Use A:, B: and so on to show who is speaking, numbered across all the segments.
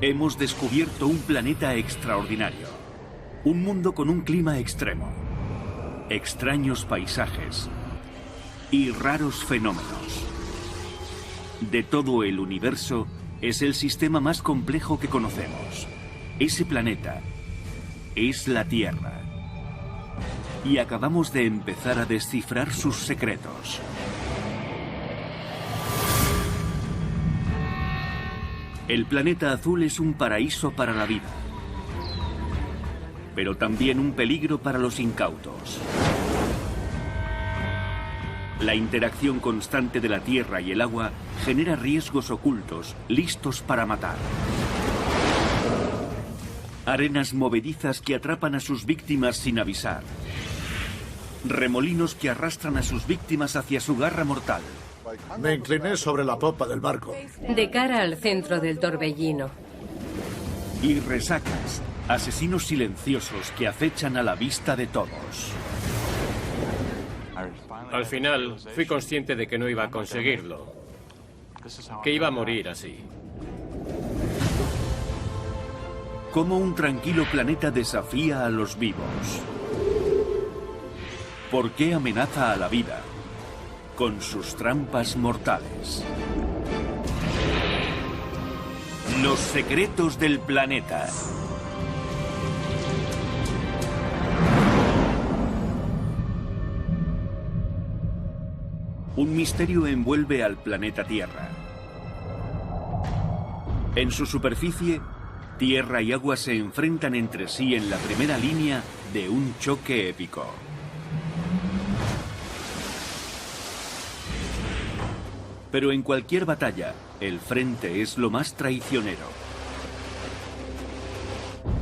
A: Hemos descubierto un planeta extraordinario. Un mundo con un clima extremo. Extraños paisajes. Y raros fenómenos. De todo el universo, es el sistema más complejo que conocemos. Ese planeta es la Tierra. Y acabamos de empezar a descifrar sus secretos. El planeta azul es un paraíso para la vida, pero también un peligro para los incautos. La interacción constante de la tierra y el agua genera riesgos ocultos, listos para matar. Arenas movedizas que atrapan a sus víctimas sin avisar. Remolinos que arrastran a sus víctimas hacia su garra mortal.
B: Me incliné sobre la popa del barco.
C: De cara al centro del torbellino.
A: Y resacas, asesinos silenciosos que acechan a la vista de todos.
D: Al final, fui consciente de que no iba a conseguirlo. Que iba a morir así.
A: Cómo un tranquilo planeta desafía a los vivos. ¿Por qué amenaza a la vida con sus trampas mortales? Los secretos del planeta. Un misterio envuelve al planeta Tierra. En su superficie, tierra y agua se enfrentan entre sí en la primera línea de un choque épico. Pero en cualquier batalla, el frente es lo más traicionero.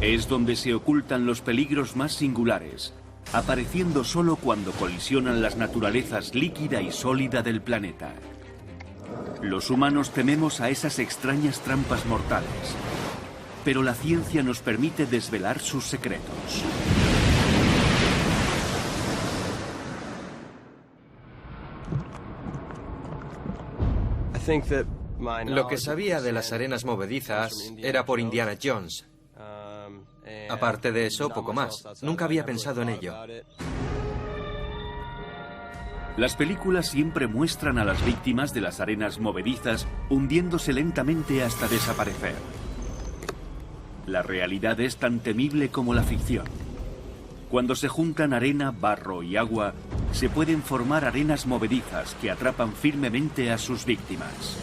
A: Es donde se ocultan los peligros más singulares, apareciendo solo cuando colisionan las naturalezas líquida y sólida del planeta. Los humanos tememos a esas extrañas trampas mortales, pero la ciencia nos permite desvelar sus secretos.
E: Lo que sabía de las arenas movedizas era por Indiana Jones. Aparte de eso, poco más. Nunca había pensado en ello.
A: Las películas siempre muestran a las víctimas de las arenas movedizas hundiéndose lentamente hasta desaparecer. La realidad es tan temible como la ficción. Cuando se juntan arena, barro y agua, se pueden formar arenas movedizas que atrapan firmemente a sus víctimas.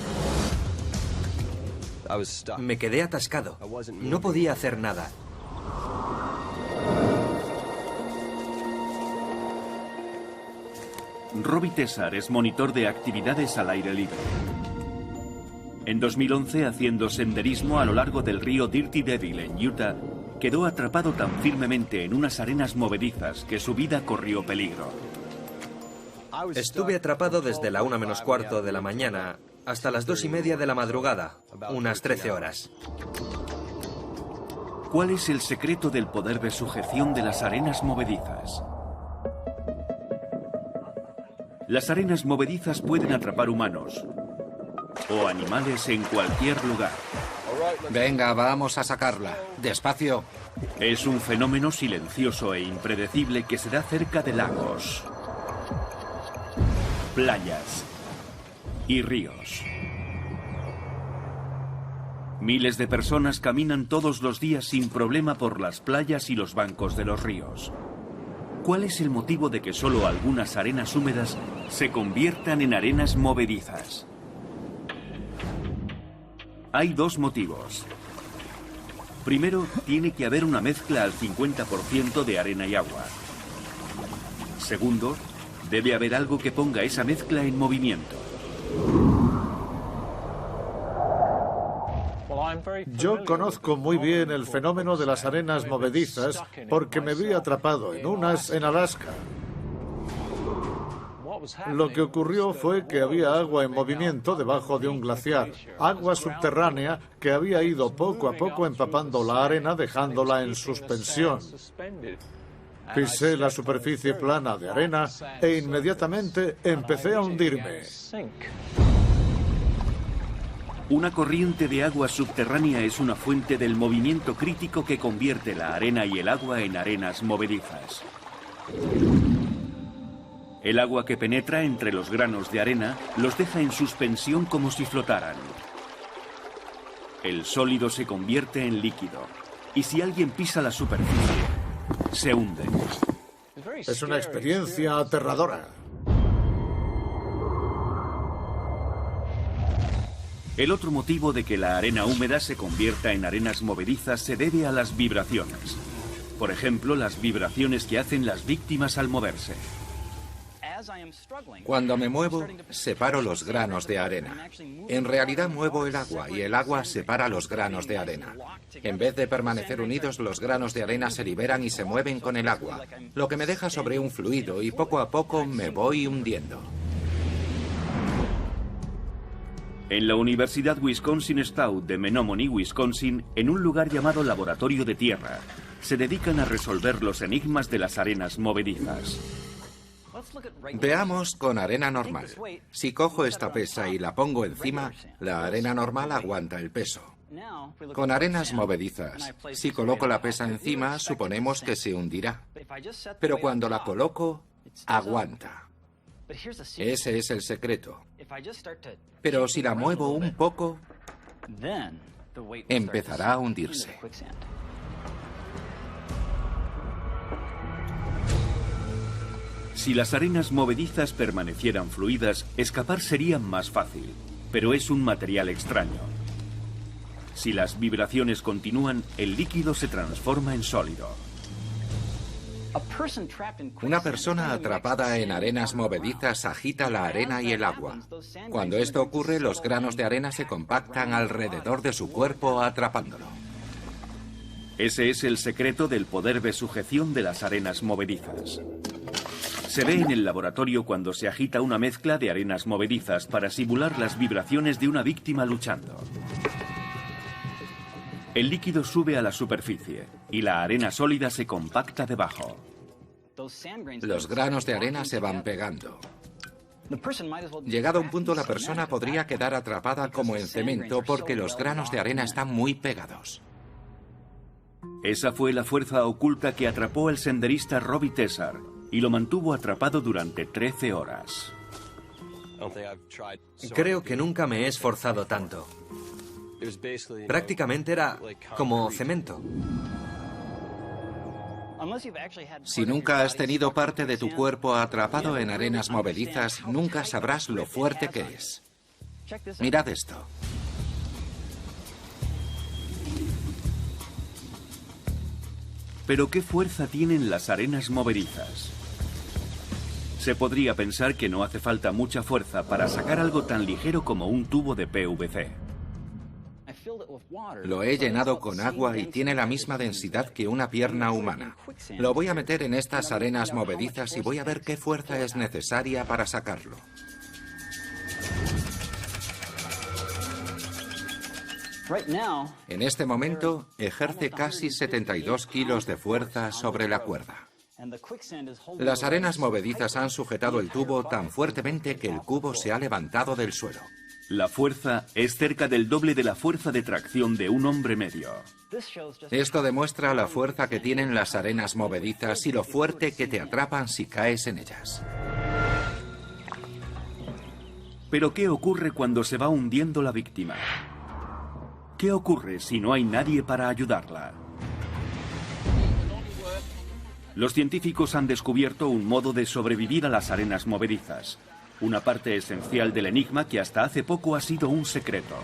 E: Me quedé atascado. No podía hacer nada.
A: Robbie Tessar es monitor de actividades al aire libre. En 2011, haciendo senderismo a lo largo del río Dirty Devil en Utah, quedó atrapado tan firmemente en unas arenas movedizas que su vida corrió peligro.
E: Estuve atrapado desde la 1 menos cuarto de la mañana hasta las 2:30 de la madrugada, unas 13 horas.
A: ¿Cuál es el secreto del poder de sujeción de las arenas movedizas? Las arenas movedizas pueden atrapar humanos o animales en cualquier lugar.
F: Venga, vamos a sacarla. Despacio.
A: Es un fenómeno silencioso e impredecible que se da cerca de lagos, playas y ríos. Miles de personas caminan todos los días sin problema por las playas y los bancos de los ríos. ¿Cuál es el motivo de que solo algunas arenas húmedas se conviertan en arenas movedizas? Hay dos motivos. Primero, tiene que haber una mezcla al 50% de arena y agua. Segundo, debe haber algo que ponga esa mezcla en movimiento.
B: Yo conozco muy bien el fenómeno de las arenas movedizas porque me vi atrapado en unas en Alaska. Lo que ocurrió fue que había agua en movimiento debajo de un glaciar, agua subterránea que había ido poco a poco empapando la arena, dejándola en suspensión. Pisé la superficie plana de arena e inmediatamente empecé a hundirme.
A: Una corriente de agua subterránea es una fuente del movimiento crítico que convierte la arena y el agua en arenas movedizas. El agua que penetra entre los granos de arena los deja en suspensión como si flotaran. El sólido se convierte en líquido, y si alguien pisa la superficie, se hunde.
B: Es una experiencia aterradora.
A: El otro motivo de que la arena húmeda se convierta en arenas movedizas se debe a las vibraciones. Por ejemplo, las vibraciones que hacen las víctimas al moverse.
F: Cuando me muevo, separo los granos de arena. En realidad muevo el agua y el agua separa los granos de arena. En vez de permanecer unidos, los granos de arena se liberan y se mueven con el agua, lo que me deja sobre un fluido y poco a poco me voy hundiendo.
A: En la Universidad Wisconsin-Stout de Menomonee, Wisconsin, en un lugar llamado Laboratorio de Tierra, se dedican a resolver los enigmas de las arenas movedizas.
F: Veamos con arena normal. Si cojo esta pesa y la pongo encima, la arena normal aguanta el peso. Con arenas movedizas, si coloco la pesa encima, suponemos que se hundirá. Pero cuando la coloco, aguanta. Ese es el secreto. Pero si la muevo un poco, empezará a hundirse.
A: Si las arenas movedizas permanecieran fluidas, escapar sería más fácil, pero es un material extraño. Si las vibraciones continúan, el líquido se transforma en sólido.
F: Una persona atrapada en arenas movedizas agita la arena y el agua. Cuando esto ocurre, los granos de arena se compactan alrededor de su cuerpo, atrapándolo.
A: Ese es el secreto del poder de sujeción de las arenas movedizas. Se ve en el laboratorio cuando se agita una mezcla de arenas movedizas para simular las vibraciones de una víctima luchando. El líquido sube a la superficie y la arena sólida se compacta debajo.
F: Los granos de arena se van pegando. Llegado a un punto, la persona podría quedar atrapada como en cemento porque los granos de arena están muy pegados.
A: Esa fue la fuerza oculta que atrapó al senderista Robbie Tessar y lo mantuvo atrapado durante 13 horas.
E: Creo que nunca me he esforzado tanto. Prácticamente era como cemento.
F: Si nunca has tenido parte de tu cuerpo atrapado en arenas movedizas, nunca sabrás lo fuerte que es. Mirad esto.
A: Pero ¿qué fuerza tienen las arenas movedizas? Se podría pensar que no hace falta mucha fuerza para sacar algo tan ligero como un tubo de PVC.
F: Lo he llenado con agua y tiene la misma densidad que una pierna humana. Lo voy a meter en estas arenas movedizas y voy a ver qué fuerza es necesaria para sacarlo. En este momento, ejerce casi 72 kilos de fuerza sobre la cuerda. Las arenas movedizas han sujetado el tubo tan fuertemente que el cubo se ha levantado del suelo.
A: La fuerza es cerca del doble de la fuerza de tracción de un hombre medio.
F: Esto demuestra la fuerza que tienen las arenas movedizas y lo fuerte que te atrapan si caes en ellas.
A: Pero ¿qué ocurre cuando se va hundiendo la víctima? ¿Qué ocurre si no hay nadie para ayudarla? Los científicos han descubierto un modo de sobrevivir a las arenas movedizas. Una parte esencial del enigma que hasta hace poco ha sido un secreto.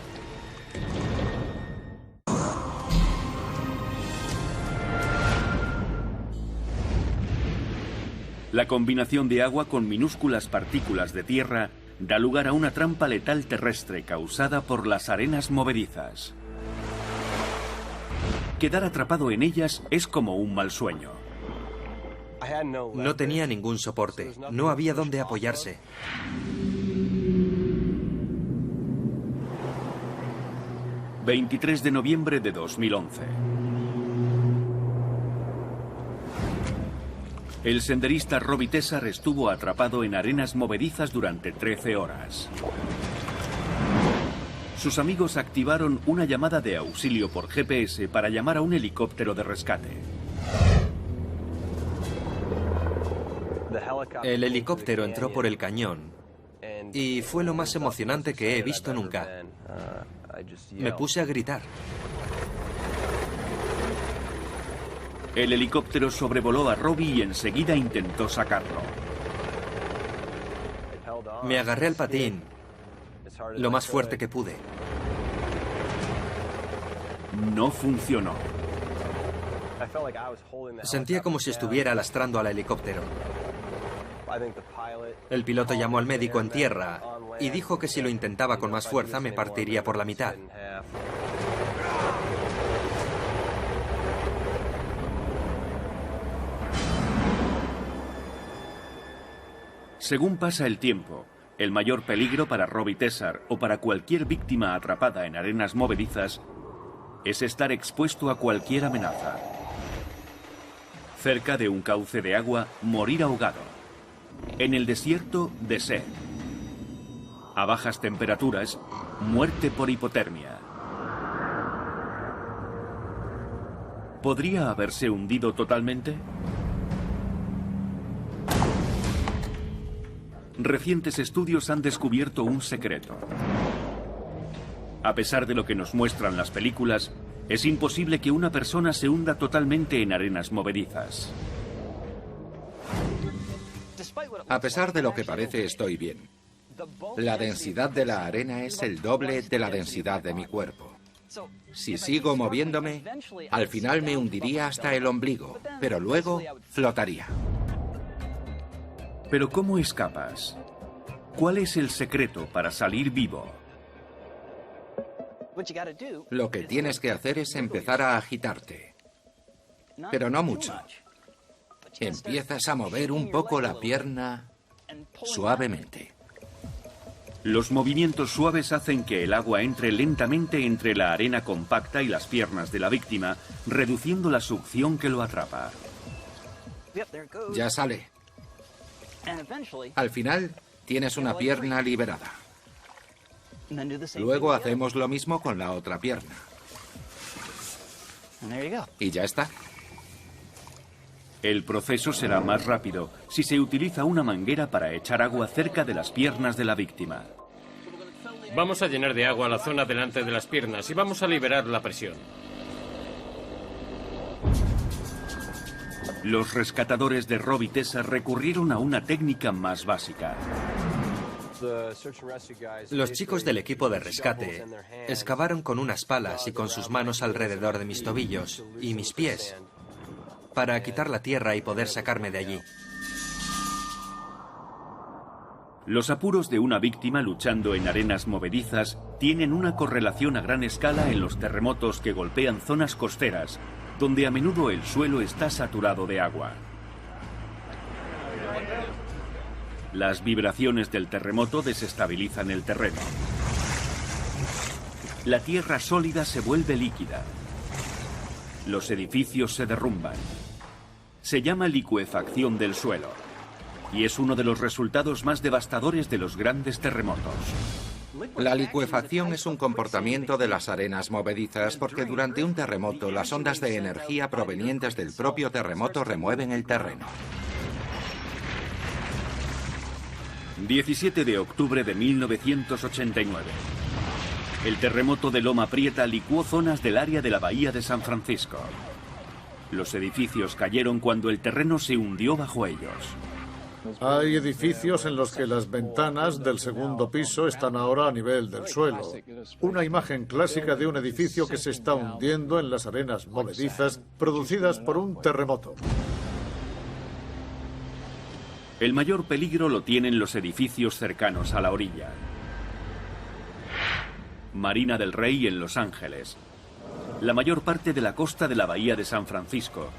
A: La combinación de agua con minúsculas partículas de tierra da lugar a una trampa letal terrestre causada por las arenas movedizas. Quedar atrapado en ellas es como un mal sueño.
E: No tenía ningún soporte, no había dónde apoyarse.
A: ...23 de noviembre de 2011... El senderista Robbie Tessar estuvo atrapado en arenas movedizas durante 13 horas. sus amigos activaron una llamada de auxilio por GPS para llamar a un helicóptero de rescate.
E: El helicóptero entró por el cañón y fue lo más emocionante que he visto nunca. Me puse a gritar.
A: El helicóptero sobrevoló a Robbie y enseguida intentó sacarlo.
E: Me agarré al patín lo más fuerte que pude.
A: No funcionó.
E: Sentía como si estuviera lastrando al helicóptero. El piloto llamó al médico en tierra y dijo que si lo intentaba con más fuerza me partiría por la mitad.
A: Según pasa el tiempo, el mayor peligro para Robbie Tessar o para cualquier víctima atrapada en arenas movedizas es estar expuesto a cualquier amenaza. Cerca de un cauce de agua, morir ahogado. En el desierto, de sed. A bajas temperaturas, muerte por hipotermia. ¿Podría haberse hundido totalmente? Recientes estudios han descubierto un secreto. A pesar de lo que nos muestran las películas, es imposible que una persona se hunda totalmente en arenas movedizas.
F: A pesar de lo que parece, estoy bien. La densidad de la arena es el doble de la densidad de mi cuerpo. Si sigo moviéndome, al final me hundiría hasta el ombligo, pero luego flotaría.
A: ¿Pero cómo escapas? ¿Cuál es el secreto para salir vivo?
F: Lo que tienes que hacer es empezar a agitarte. Pero no mucho. Empiezas a mover un poco la pierna suavemente.
A: Los movimientos suaves hacen que el agua entre lentamente entre la arena compacta y las piernas de la víctima, reduciendo la succión que lo atrapa.
F: Ya sale. Al final, tienes una pierna liberada. Luego hacemos lo mismo con la otra pierna. Y ya está.
A: El proceso será más rápido si se utiliza una manguera para echar agua cerca de las piernas de la víctima.
D: Vamos a llenar de agua la zona delante de las piernas y vamos a liberar la presión.
A: Los rescatadores de Robbie Tessar recurrieron a una técnica más básica.
E: Los chicos del equipo de rescate excavaron con unas palas y con sus manos alrededor de mis tobillos y mis pies para quitar la tierra y poder sacarme de allí.
A: Los apuros de una víctima luchando en arenas movedizas tienen una correlación a gran escala en los terremotos que golpean zonas costeras, donde a menudo el suelo está saturado de agua. Las vibraciones del terremoto desestabilizan el terreno. La tierra sólida se vuelve líquida. Los edificios se derrumban. Se llama licuefacción del suelo, y es uno de los resultados más devastadores de los grandes terremotos.
F: La licuefacción es un comportamiento de las arenas movedizas porque durante un terremoto las ondas de energía provenientes del propio terremoto remueven el terreno.
A: 17 de octubre de 1989. El terremoto de Loma Prieta licuó zonas del área de la bahía de San Francisco. Los edificios cayeron cuando el terreno se hundió bajo ellos.
B: Hay edificios en los que las ventanas del segundo piso están ahora a nivel del suelo. Una imagen clásica de un edificio que se está hundiendo en las arenas movedizas producidas por un terremoto.
A: El mayor peligro lo tienen los edificios cercanos a la orilla. Marina del Rey en Los Ángeles, la mayor parte de la costa de la bahía de San Francisco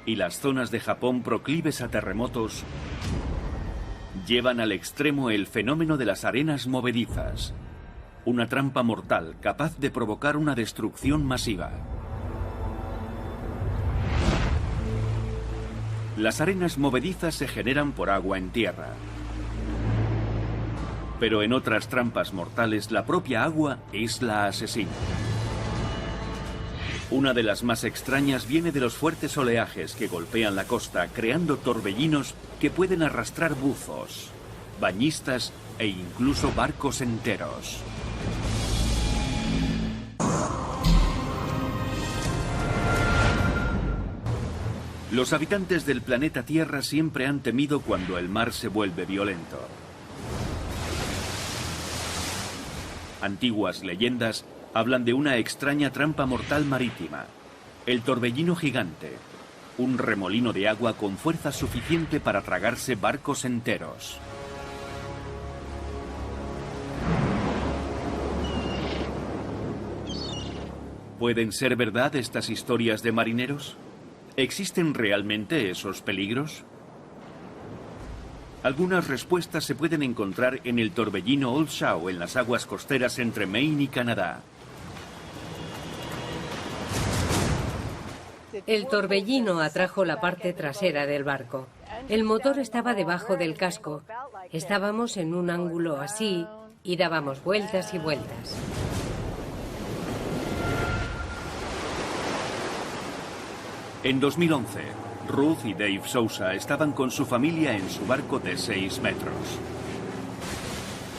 A: y las zonas de Japón proclives a terremotos llevan al extremo el fenómeno de las arenas movedizas, una trampa mortal capaz de provocar una destrucción masiva. Las arenas movedizas se generan por agua en tierra. Pero en otras trampas mortales, la propia agua es la asesina. Una de las más extrañas viene de los fuertes oleajes que golpean la costa, creando torbellinos que pueden arrastrar buzos, bañistas e incluso barcos enteros. Los habitantes del planeta Tierra siempre han temido cuando el mar se vuelve violento. Antiguas leyendas hablan de una extraña trampa mortal marítima, el torbellino gigante, un remolino de agua con fuerza suficiente para tragarse barcos enteros. ¿Pueden ser verdad estas historias de marineros? ¿Existen realmente esos peligros? Algunas respuestas se pueden encontrar en el torbellino Old Shaw en las aguas costeras entre Maine y Canadá.
C: El torbellino atrajo la parte trasera del barco. El motor estaba debajo del casco. Estábamos en un ángulo así y dábamos vueltas y vueltas.
A: En 2011, Ruth y Dave Sousa estaban con su familia en su barco de 6 metros.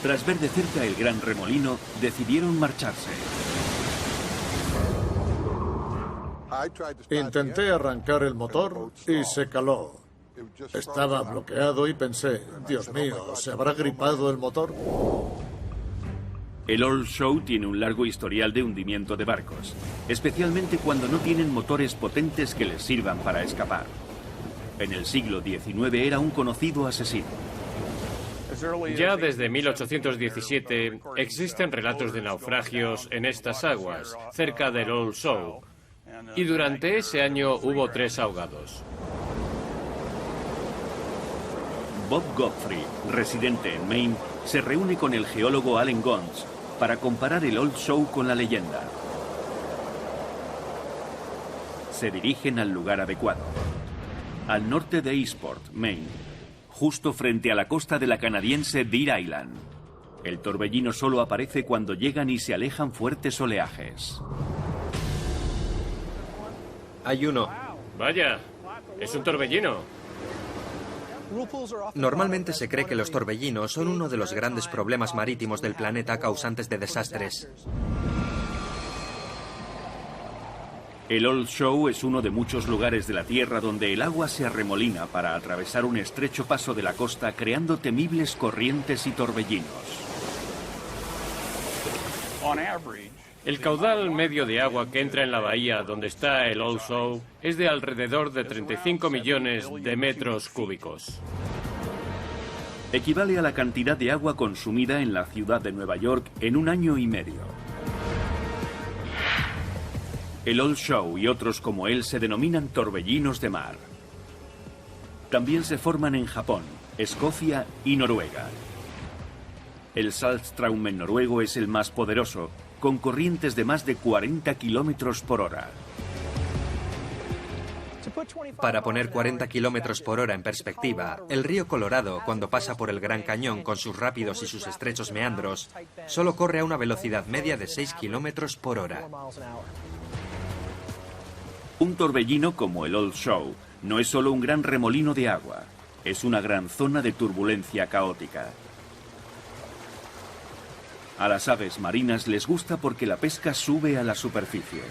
A: Tras ver de cerca el gran remolino, decidieron marcharse.
B: Intenté arrancar el motor y se caló. Estaba bloqueado y pensé, Dios mío, ¿se habrá gripado el motor?
A: El Old Shaw tiene un largo historial de hundimiento de barcos, especialmente cuando no tienen motores potentes que les sirvan para escapar. En el siglo XIX era un conocido asesino.
D: Ya desde 1817 existen relatos de naufragios en estas aguas, cerca del Old Shaw, y durante ese año hubo 3 ahogados.
A: Bob Godfrey, residente en Maine, se reúne con el geólogo Allen Gons para comparar el Old Shaw con la leyenda. Se dirigen al lugar adecuado, al norte de Eastport, Maine, justo frente a la costa de la canadiense Deer Island. El torbellino solo aparece cuando llegan y se alejan fuertes oleajes.
E: Hay uno.
D: Vaya, es un torbellino.
E: Normalmente se cree que los torbellinos son uno de los grandes problemas marítimos del planeta causantes de desastres.
A: El Old Shaw es uno de muchos lugares de la Tierra donde el agua se arremolina para atravesar un estrecho paso de la costa, creando temibles corrientes y torbellinos.
D: El caudal medio de agua que entra en la bahía donde está el Old Shaw es de alrededor de 35 millones de metros cúbicos.
A: Equivale a la cantidad de agua consumida en la ciudad de Nueva York en un año y medio. El Old Shaw y otros como él se denominan torbellinos de mar. También se forman en Japón, Escocia y Noruega. El Saltstraumen noruego es el más poderoso, con corrientes de más de 40 kilómetros por hora.
E: Para poner 40 kilómetros por hora en perspectiva, el río Colorado, cuando pasa por el Gran Cañón con sus rápidos y sus estrechos meandros, solo corre a una velocidad media de 6 kilómetros por hora.
A: Un torbellino como el Old Shaw no es solo un gran remolino de agua, es una gran zona de turbulencia caótica. A las aves marinas les gusta porque la pesca sube a la superficie.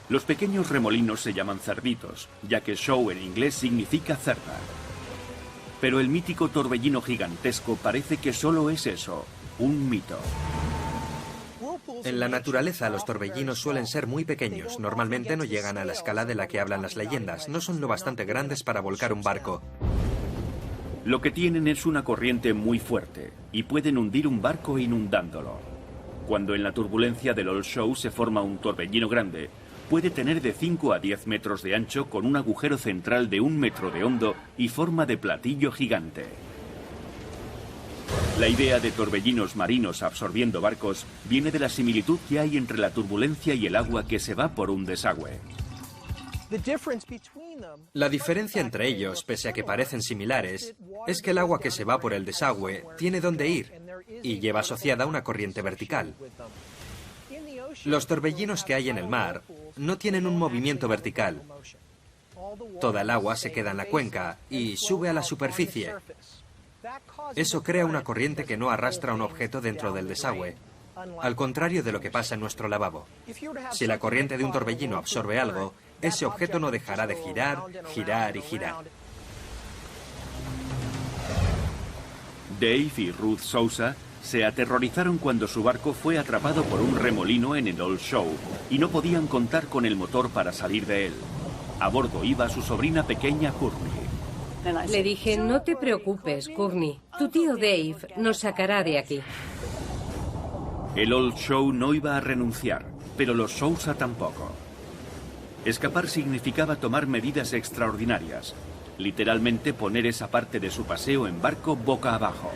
A: Los pequeños remolinos se llaman cerditos, ya que shaw en inglés significa cerda. Pero el mítico torbellino gigantesco parece que solo es eso, un mito.
E: En la naturaleza los torbellinos suelen ser muy pequeños, normalmente no llegan a la escala de la que hablan las leyendas, no son lo bastante grandes para volcar un barco.
A: Lo que tienen es una corriente muy fuerte y pueden hundir un barco inundándolo. Cuando en la turbulencia del Old Shaw se forma un torbellino grande, puede tener de 5 a 10 metros de ancho con un agujero central de 1 metro de hondo y forma de platillo gigante. La idea de torbellinos marinos absorbiendo barcos viene de la similitud que hay entre la turbulencia y el agua que se va por un desagüe.
E: La diferencia entre ellos, pese a que parecen similares, es que el agua que se va por el desagüe tiene dónde ir y lleva asociada una corriente vertical. Los torbellinos que hay en el mar no tienen un movimiento vertical. Toda el agua se queda en la cuenca y sube a la superficie. Eso crea una corriente que no arrastra un objeto dentro del desagüe, al contrario de lo que pasa en nuestro lavabo. Si la corriente de un torbellino absorbe algo, ese objeto no dejará de girar, girar y girar.
A: Dave y Ruth Sousa se aterrorizaron cuando su barco fue atrapado por un remolino en el Old Show y no podían contar con el motor para salir de él. A bordo iba su sobrina pequeña, Courtney.
C: Le dije, no te preocupes, Courtney. Tu tío Dave nos sacará de aquí.
A: El Old Show no iba a renunciar, pero los Sousa tampoco. Escapar significaba tomar medidas extraordinarias. Literalmente poner esa parte de su paseo en barco boca abajo.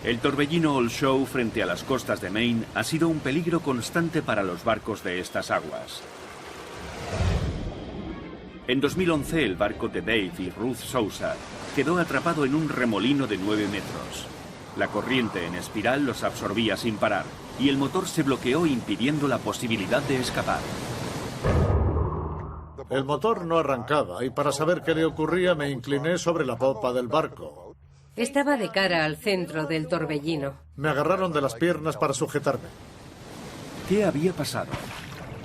A: El torbellino Old Show frente a las costas de Maine ha sido un peligro constante para los barcos de estas aguas. En 2011 el barco de Dave y Ruth Sousa quedó atrapado en un remolino de 9 metros. La corriente en espiral los absorbía sin parar y el motor se bloqueó impidiendo la posibilidad de escapar.
B: El motor no arrancaba y para saber qué le ocurría me incliné sobre la popa del barco.
C: Estaba de cara al centro del torbellino.
B: Me agarraron de las piernas para sujetarme.
A: ¿Qué había pasado?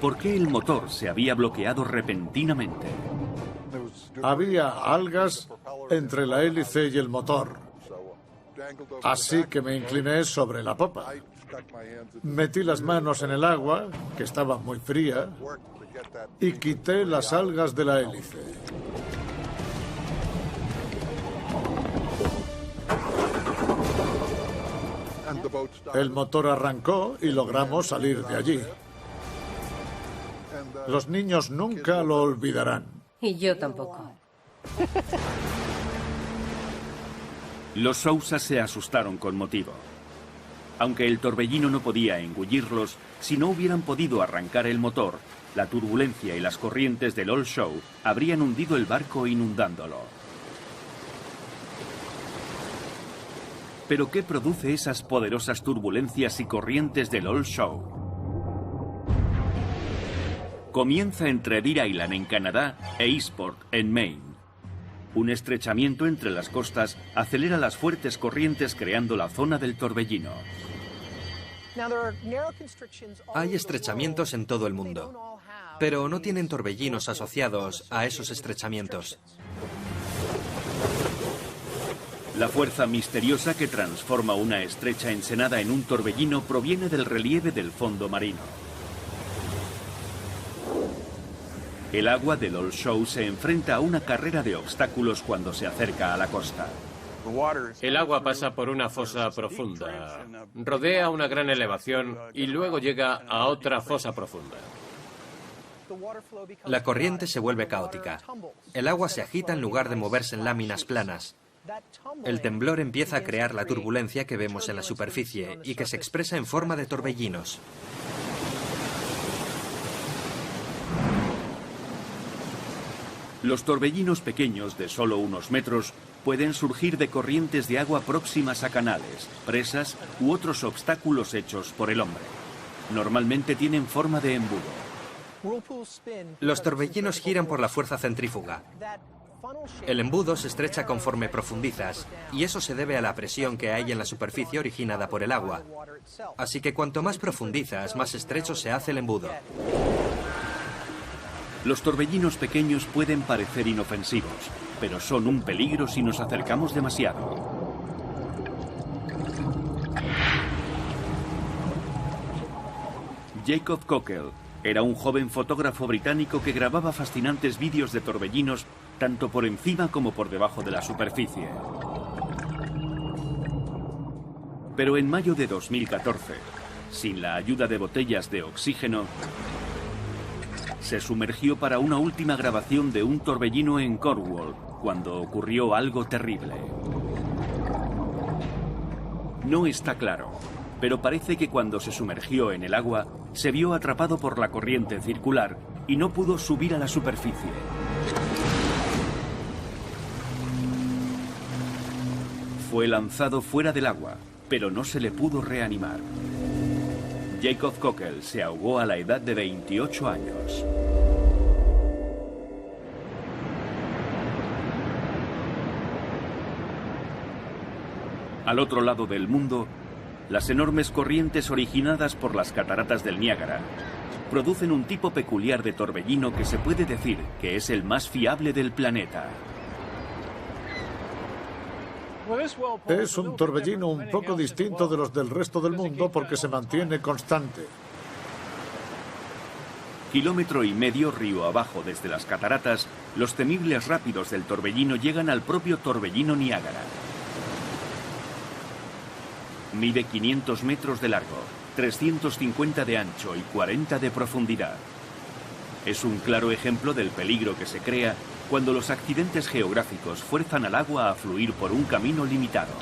A: ¿Por qué el motor se había bloqueado repentinamente?
B: Había algas entre la hélice y el motor. Así que me incliné sobre la popa. Metí las manos en el agua, que estaba muy fría, y quité las algas de la hélice. El motor arrancó y logramos salir de allí. Los niños nunca lo olvidarán.
C: Y yo tampoco.
A: Los Sousa se asustaron con motivo. Aunque el torbellino no podía engullirlos, si no hubieran podido arrancar el motor, la turbulencia y las corrientes del Old Show habrían hundido el barco inundándolo. ¿Pero qué produce esas poderosas turbulencias y corrientes del Old Show? Comienza entre Deer Island en Canadá e Eastport en Maine. Un estrechamiento entre las costas acelera las fuertes corrientes creando la zona del torbellino.
E: Hay estrechamientos en todo el mundo, pero no tienen torbellinos asociados a esos estrechamientos.
A: La fuerza misteriosa que transforma una estrecha ensenada en un torbellino proviene del relieve del fondo marino. El agua del Old Show se enfrenta a una carrera de obstáculos cuando se acerca a la costa.
D: El agua pasa por una fosa profunda, rodea una gran elevación y luego llega a otra fosa profunda.
E: La corriente se vuelve caótica. El agua se agita en lugar de moverse en láminas planas. El temblor empieza a crear la turbulencia que vemos en la superficie y que se expresa en forma de torbellinos.
A: Los torbellinos pequeños de solo unos metros pueden surgir de corrientes de agua próximas a canales, presas u otros obstáculos hechos por el hombre. Normalmente tienen forma de embudo.
E: Los torbellinos giran por la fuerza centrífuga. El embudo se estrecha conforme profundizas, y eso se debe a la presión que hay en la superficie originada por el agua. Así que cuanto más profundizas, más estrecho se hace el embudo.
A: Los torbellinos pequeños pueden parecer inofensivos, pero son un peligro si nos acercamos demasiado. Jacob Cockell era un joven fotógrafo británico que grababa fascinantes vídeos de torbellinos tanto por encima como por debajo de la superficie. Pero en mayo de 2014, sin la ayuda de botellas de oxígeno, se sumergió para una última grabación de un torbellino en Cornwall, cuando ocurrió algo terrible. No está claro, pero parece que cuando se sumergió en el agua, se vio atrapado por la corriente circular y no pudo subir a la superficie. Fue lanzado fuera del agua, pero no se le pudo reanimar. Jacob Cockle se ahogó a la edad de 28 años. Al otro lado del mundo, las enormes corrientes originadas por las cataratas del Niágara producen un tipo peculiar de torbellino que se puede decir que es el más fiable del planeta.
B: Es un torbellino un poco distinto de los del resto del mundo porque se mantiene constante.
A: Kilómetro y medio río abajo desde las cataratas, los temibles rápidos del torbellino llegan al propio torbellino Niágara. Mide 500 metros de largo, 350 de ancho y 40 de profundidad. Es un claro ejemplo del peligro que se crea cuando los accidentes geográficos fuerzan al agua a fluir por un camino limitado.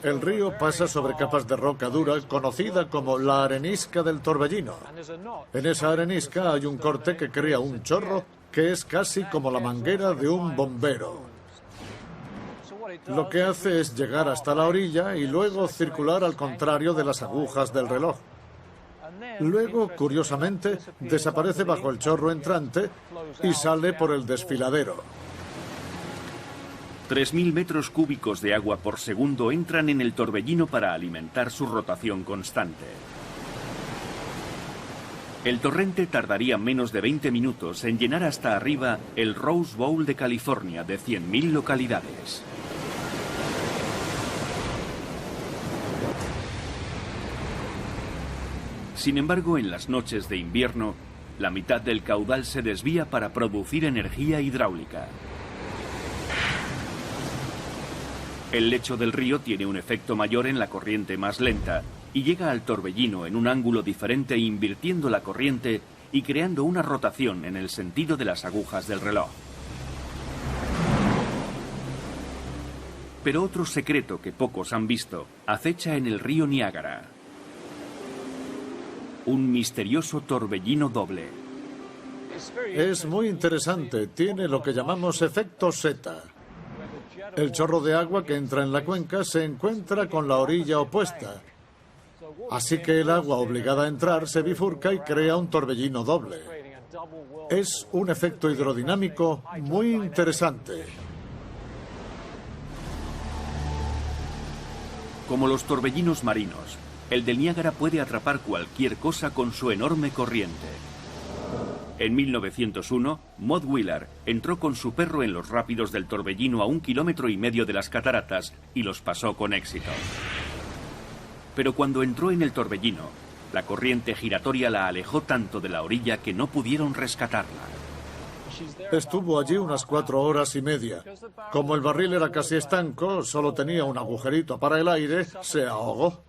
B: El río pasa sobre capas de roca dura conocida como la arenisca del torbellino. En esa arenisca hay un corte que crea un chorro que es casi como la manguera de un bombero. Lo que hace es llegar hasta la orilla y luego circular al contrario de las agujas del reloj. Luego, curiosamente, desaparece bajo el chorro entrante y sale por el desfiladero.
A: 3.000 metros cúbicos de agua por segundo entran en el torbellino para alimentar su rotación constante. El torrente tardaría menos de 20 minutos en llenar hasta arriba el Rose Bowl de California de 100.000 localidades. Sin embargo, en las noches de invierno, la mitad del caudal se desvía para producir energía hidráulica. El lecho del río tiene un efecto mayor en la corriente más lenta y llega al torbellino en un ángulo diferente invirtiendo la corriente y creando una rotación en el sentido de las agujas del reloj. Pero otro secreto que pocos han visto acecha en el río Niágara. Un misterioso torbellino doble.
B: Es muy interesante, tiene lo que llamamos efecto seta. El chorro de agua que entra en la cuenca se encuentra con la orilla opuesta. Así que el agua obligada a entrar se bifurca y crea un torbellino doble. Es un efecto hidrodinámico muy interesante.
A: Como los torbellinos marinos, el del Niágara puede atrapar cualquier cosa con su enorme corriente. En 1901, Maud Wheeler entró con su perro en los rápidos del torbellino a 1,5 kilómetros de las cataratas y los pasó con éxito. Pero cuando entró en el torbellino, la corriente giratoria la alejó tanto de la orilla que no pudieron rescatarla.
B: Estuvo allí unas 4 horas y media. Como el barril era casi estanco, solo tenía un agujerito para el aire, se ahogó.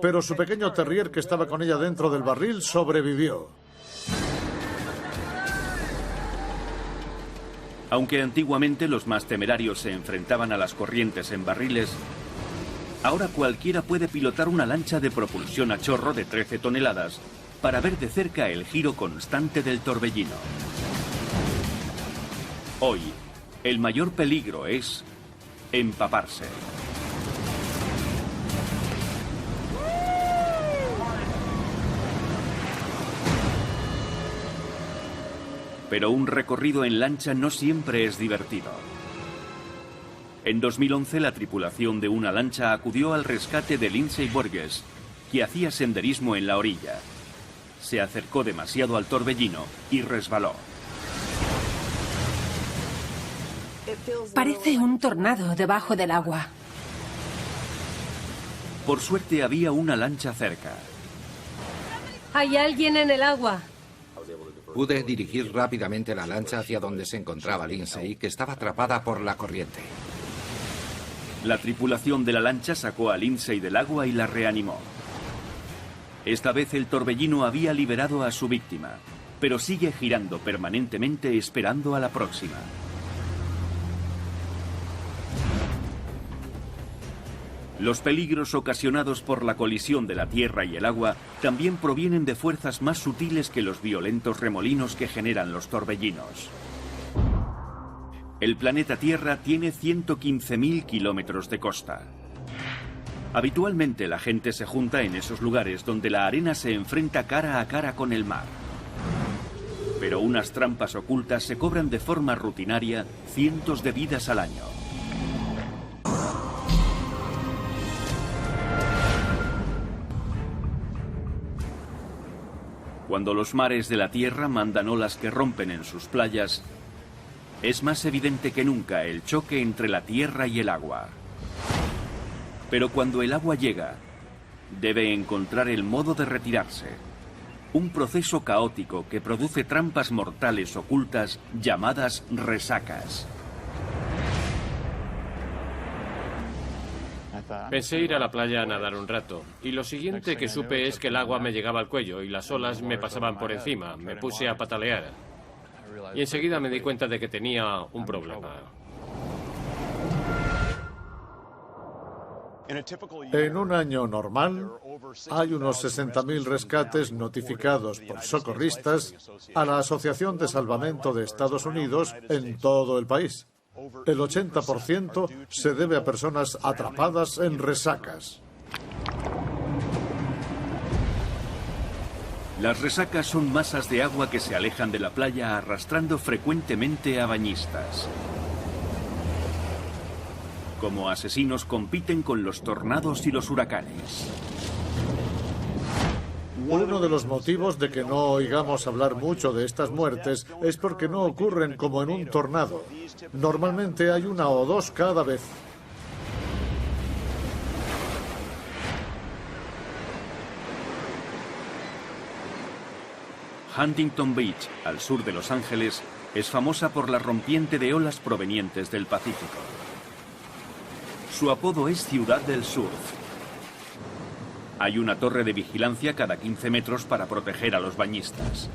B: Pero su pequeño terrier que estaba con ella dentro del barril sobrevivió.
A: Aunque antiguamente los más temerarios se enfrentaban a las corrientes en barriles, ahora cualquiera puede pilotar una lancha de propulsión a chorro de 13 toneladas para ver de cerca el giro constante del torbellino. Hoy, el mayor peligro es empaparse. Pero un recorrido en lancha no siempre es divertido. En 2011, la tripulación de una lancha acudió al rescate de Lindsay Burgess, que hacía senderismo en la orilla. Se acercó demasiado al torbellino y resbaló.
G: Parece un tornado debajo del agua.
A: Por suerte había una lancha cerca.
C: ¡Hay alguien en el agua!
F: Pude dirigir rápidamente la lancha hacia donde se encontraba Lindsay, que estaba atrapada por la corriente.
A: La tripulación de la lancha sacó a Lindsay del agua y la reanimó. Esta vez el torbellino había liberado a su víctima, pero sigue girando permanentemente esperando a la próxima. Los peligros ocasionados por la colisión de la tierra y el agua también provienen de fuerzas más sutiles que los violentos remolinos que generan los torbellinos. El planeta Tierra tiene 115.000 kilómetros de costa. Habitualmente la gente se junta en esos lugares donde la arena se enfrenta cara a cara con el mar. Pero unas trampas ocultas se cobran de forma rutinaria cientos de vidas al año. Cuando los mares de la Tierra mandan olas que rompen en sus playas, es más evidente que nunca el choque entre la tierra y el agua. Pero cuando el agua llega, debe encontrar el modo de retirarse. Un proceso caótico que produce trampas mortales ocultas llamadas resacas.
D: Pensé ir a la playa a nadar un rato, y lo siguiente que supe es que el agua me llegaba al cuello y las olas me pasaban por encima. Me puse a patalear. Y enseguida me di cuenta de que tenía un problema.
B: En un año normal, hay unos 60.000 rescates notificados por socorristas a la Asociación de Salvamento de Estados Unidos en todo el país. El 80% se debe a personas atrapadas en resacas.
A: Las resacas son masas de agua que se alejan de la playa arrastrando frecuentemente a bañistas. Como asesinos compiten con los tornados y los huracanes.
B: Uno de los motivos de que no oigamos hablar mucho de estas muertes es porque no ocurren como en un tornado. Normalmente hay una o dos cada vez.
A: Huntington Beach, al sur de Los Ángeles, es famosa por la rompiente de olas provenientes del Pacífico. Su apodo es Ciudad del Surf. Hay una torre de vigilancia cada 15 metros para proteger a los bañistas.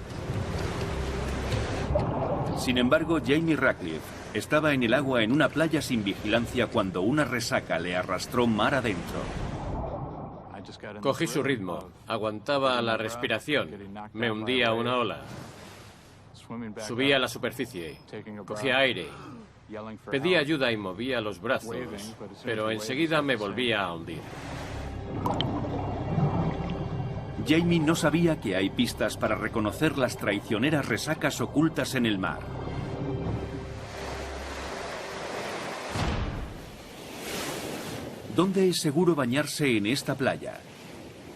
A: Sin embargo, Jamie Ratcliffe estaba en el agua en una playa sin vigilancia cuando una resaca le arrastró mar adentro.
D: Cogí su ritmo, aguantaba la respiración, me hundía una ola. Subía a la superficie, cogía aire, pedía ayuda y movía los brazos, pero enseguida me volvía a hundir.
A: Jamie no sabía que hay pistas para reconocer las traicioneras resacas ocultas en el mar. ¿Dónde es seguro bañarse en esta playa?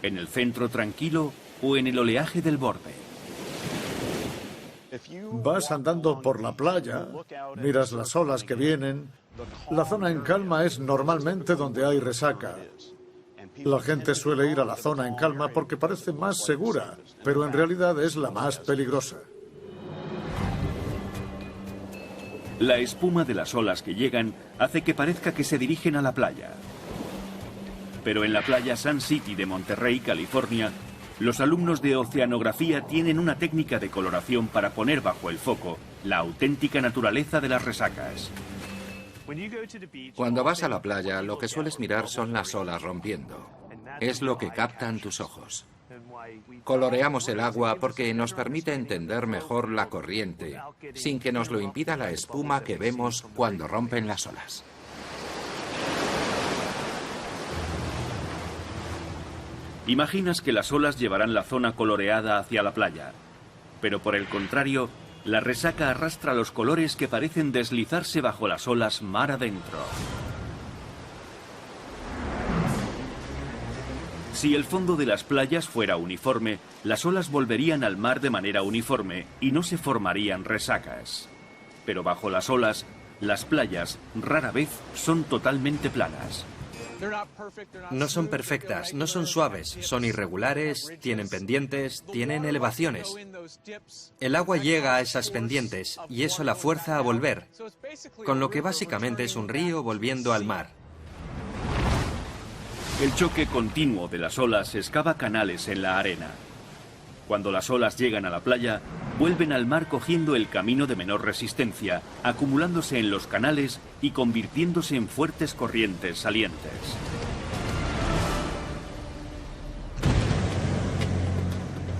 A: ¿En el centro tranquilo o en el oleaje del borde?
B: Vas andando por la playa, miras las olas que vienen. La zona en calma es normalmente donde hay resaca. La gente suele ir a la zona en calma porque parece más segura, pero en realidad es la más peligrosa.
A: La espuma de las olas que llegan hace que parezca que se dirigen a la playa. Pero en la playa Sun City de Monterrey, California, los alumnos de oceanografía tienen una técnica de coloración para poner bajo el foco la auténtica naturaleza de las resacas.
F: Cuando vas a la playa, lo que sueles mirar son las olas rompiendo. Es lo que captan tus ojos. Coloreamos el agua porque nos permite entender mejor la corriente, sin que nos lo impida la espuma que vemos cuando rompen las olas.
A: Imaginas que las olas llevarán la zona coloreada hacia la playa, pero por el contrario, la resaca arrastra los colores que parecen deslizarse bajo las olas mar adentro. Si el fondo de las playas fuera uniforme, las olas volverían al mar de manera uniforme y no se formarían resacas. Pero bajo las olas, las playas rara vez son totalmente planas.
E: No son perfectas, no son suaves, son irregulares, tienen pendientes, tienen elevaciones. El agua llega a esas pendientes y eso la fuerza a volver, con lo que básicamente es un río volviendo al mar.
A: El choque continuo de las olas excava canales en la arena. Cuando las olas llegan a la playa, vuelven al mar cogiendo el camino de menor resistencia, acumulándose en los canales y convirtiéndose en fuertes corrientes salientes.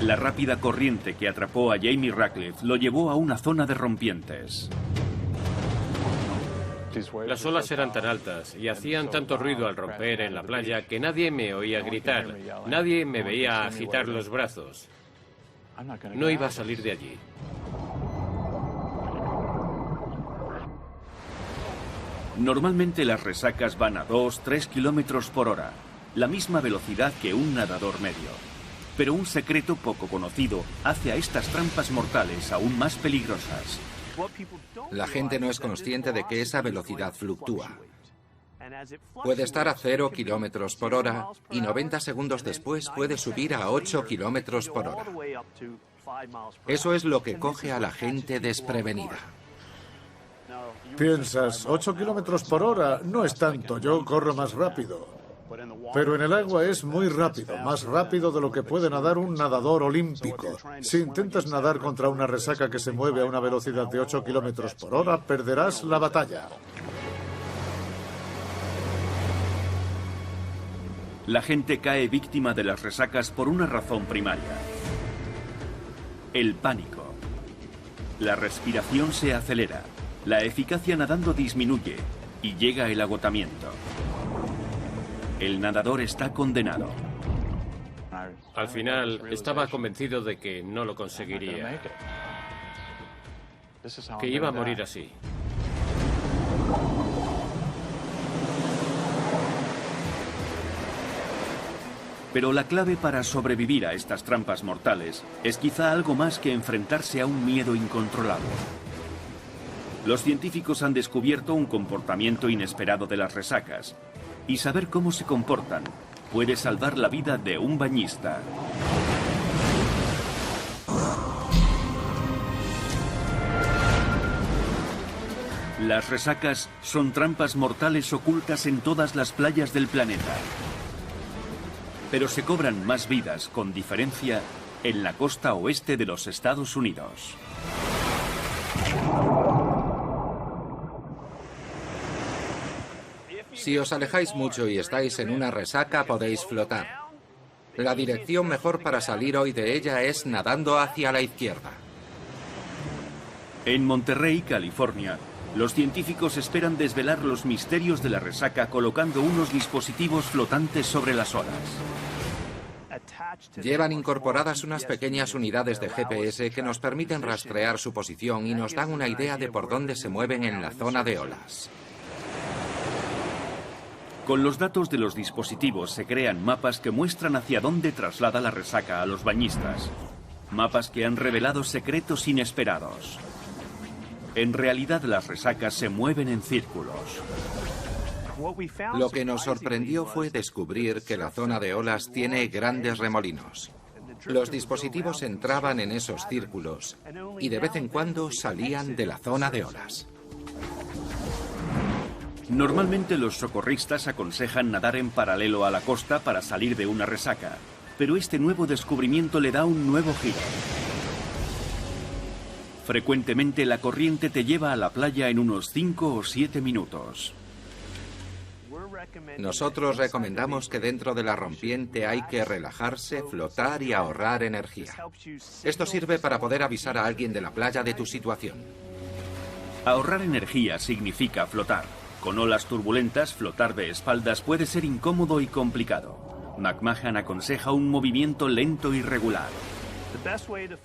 A: La rápida corriente que atrapó a Jamie Ratcliffe lo llevó a una zona de rompientes.
D: Las olas eran tan altas y hacían tanto ruido al romper en la playa que nadie me oía gritar, nadie me veía agitar los brazos. No iba a salir de allí.
A: Normalmente las resacas van a 2-3 kilómetros por hora, la misma velocidad que un nadador medio. Pero un secreto poco conocido hace a estas trampas mortales aún más peligrosas.
F: La gente no es consciente de que esa velocidad fluctúa. Puede estar a 0 kilómetros por hora y 90 segundos después puede subir a 8 kilómetros por hora. Eso es lo que coge a la gente desprevenida.
B: Piensas, 8 kilómetros por hora no es tanto, yo corro más rápido. Pero en el agua es muy rápido, más rápido de lo que puede nadar un nadador olímpico. Si intentas nadar contra una resaca que se mueve a una velocidad de 8 kilómetros por hora, perderás la batalla.
A: La gente cae víctima de las resacas por una razón primaria: el pánico. La respiración se acelera, la eficacia nadando disminuye y llega el agotamiento. El nadador está condenado.
D: Al final, estaba convencido de que no lo conseguiría, que iba a morir así.
A: Pero la clave para sobrevivir a estas trampas mortales es quizá algo más que enfrentarse a un miedo incontrolable. Los científicos han descubierto un comportamiento inesperado de las resacas, y saber cómo se comportan puede salvar la vida de un bañista. Las resacas son trampas mortales ocultas en todas las playas del planeta. Pero se cobran más vidas, con diferencia, en la costa oeste de los Estados Unidos.
F: Si os alejáis mucho y estáis en una resaca, podéis flotar. La dirección mejor para salir hoy de ella es nadando hacia la izquierda.
A: En Monterrey, California, los científicos esperan desvelar los misterios de la resaca colocando unos dispositivos flotantes sobre las olas.
F: Llevan incorporadas unas pequeñas unidades de GPS que nos permiten rastrear su posición y nos dan una idea de por dónde se mueven en la zona de olas.
A: Con los datos de los dispositivos se crean mapas que muestran hacia dónde traslada la resaca a los bañistas. Mapas que han revelado secretos inesperados. En realidad, las resacas se mueven en círculos.
F: Lo que nos sorprendió fue descubrir que la zona de olas tiene grandes remolinos. Los dispositivos entraban en esos círculos y de vez en cuando salían de la zona de olas.
A: Normalmente los socorristas aconsejan nadar en paralelo a la costa para salir de una resaca, pero este nuevo descubrimiento le da un nuevo giro. Frecuentemente la corriente te lleva a la playa en unos 5 o 7 minutos.
F: Nosotros recomendamos que dentro de la rompiente hay que relajarse, flotar y ahorrar energía. Esto sirve para poder avisar a alguien de la playa de tu situación.
A: Ahorrar energía significa flotar. Con olas turbulentas, flotar de espaldas puede ser incómodo y complicado. McMahon aconseja un movimiento lento y regular.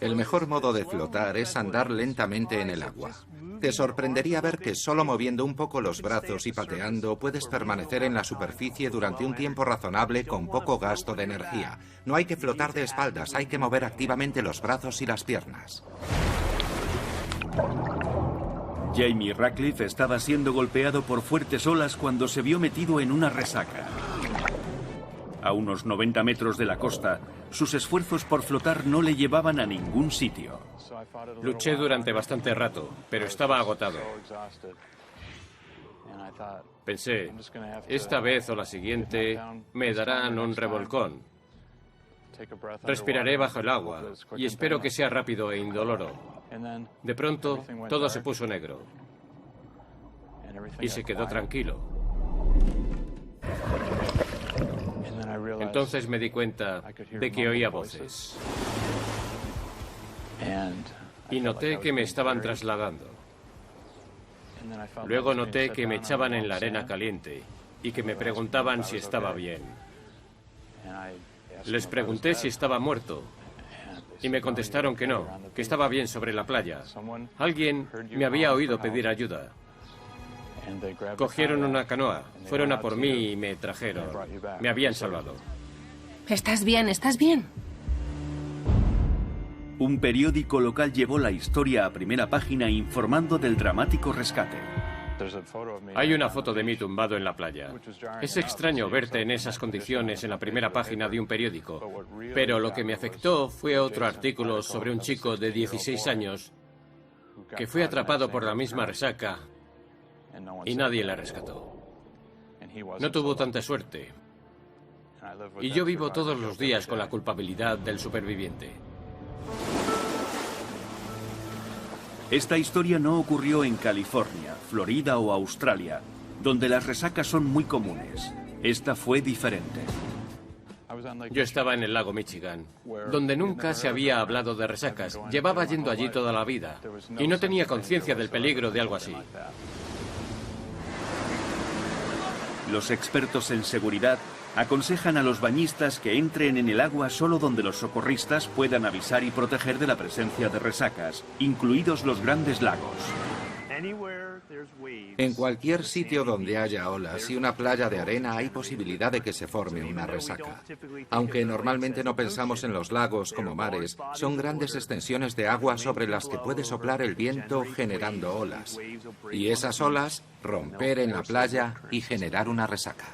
F: El mejor modo de flotar es andar lentamente en el agua. Te sorprendería ver que solo moviendo un poco los brazos y pateando puedes permanecer en la superficie durante un tiempo razonable con poco gasto de energía. No hay que flotar de espaldas, hay que mover activamente los brazos y las piernas.
A: Jamie Ratcliffe estaba siendo golpeado por fuertes olas cuando se vio metido en una resaca. A unos 90 metros de la costa, sus esfuerzos por flotar no le llevaban a ningún sitio.
D: Luché durante bastante rato, pero estaba agotado. Pensé, esta vez o la siguiente me darán un revolcón. Respiraré bajo el agua y espero que sea rápido e indoloro. De pronto, todo se puso negro y se quedó tranquilo. Entonces me di cuenta de que oía voces. Y noté que me estaban trasladando. Luego noté que me echaban en la arena caliente y que me preguntaban si estaba bien. Les pregunté si estaba muerto y me contestaron que no, que estaba bien sobre la playa. Alguien me había oído pedir ayuda. Cogieron una canoa, fueron a por mí y me trajeron. Me habían salvado.
G: ¿Estás bien? ¿Estás bien?
A: Un periódico local llevó la historia a primera página informando del dramático rescate.
D: Hay una foto de mí tumbado en la playa. Es extraño verte en esas condiciones en la primera página de un periódico, pero lo que me afectó fue otro artículo sobre un chico de 16 años que fue atrapado por la misma resaca y nadie le rescató. No tuvo tanta suerte. Y yo vivo todos los días con la culpabilidad del superviviente.
A: Esta historia no ocurrió en California, Florida o Australia, donde las resacas son muy comunes. Esta fue diferente.
D: Yo estaba en el lago Michigan, donde nunca se había hablado de resacas. Llevaba yendo allí toda la vida y no tenía conciencia del peligro de algo así.
A: Los expertos en seguridad aconsejan a los bañistas que entren en el agua solo donde los socorristas puedan avisar y proteger de la presencia de resacas, incluidos los grandes lagos.
F: En cualquier sitio donde haya olas y una playa de arena hay posibilidad de que se forme una resaca. Aunque normalmente no pensamos en los lagos como mares, son grandes extensiones de agua sobre las que puede soplar el viento generando olas. Y esas olas romper en la playa y generar una resaca.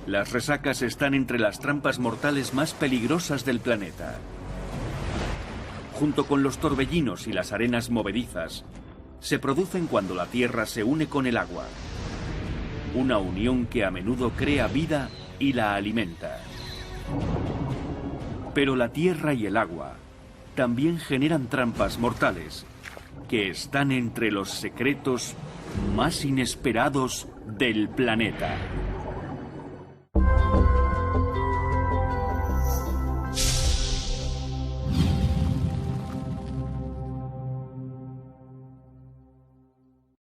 A: Las resacas están entre las trampas mortales más peligrosas del planeta. Junto con los torbellinos y las arenas movedizas, se producen cuando la tierra se une con el agua. Una unión que a menudo crea vida y la alimenta. Pero la tierra y el agua también generan trampas mortales que están entre los secretos más inesperados del planeta.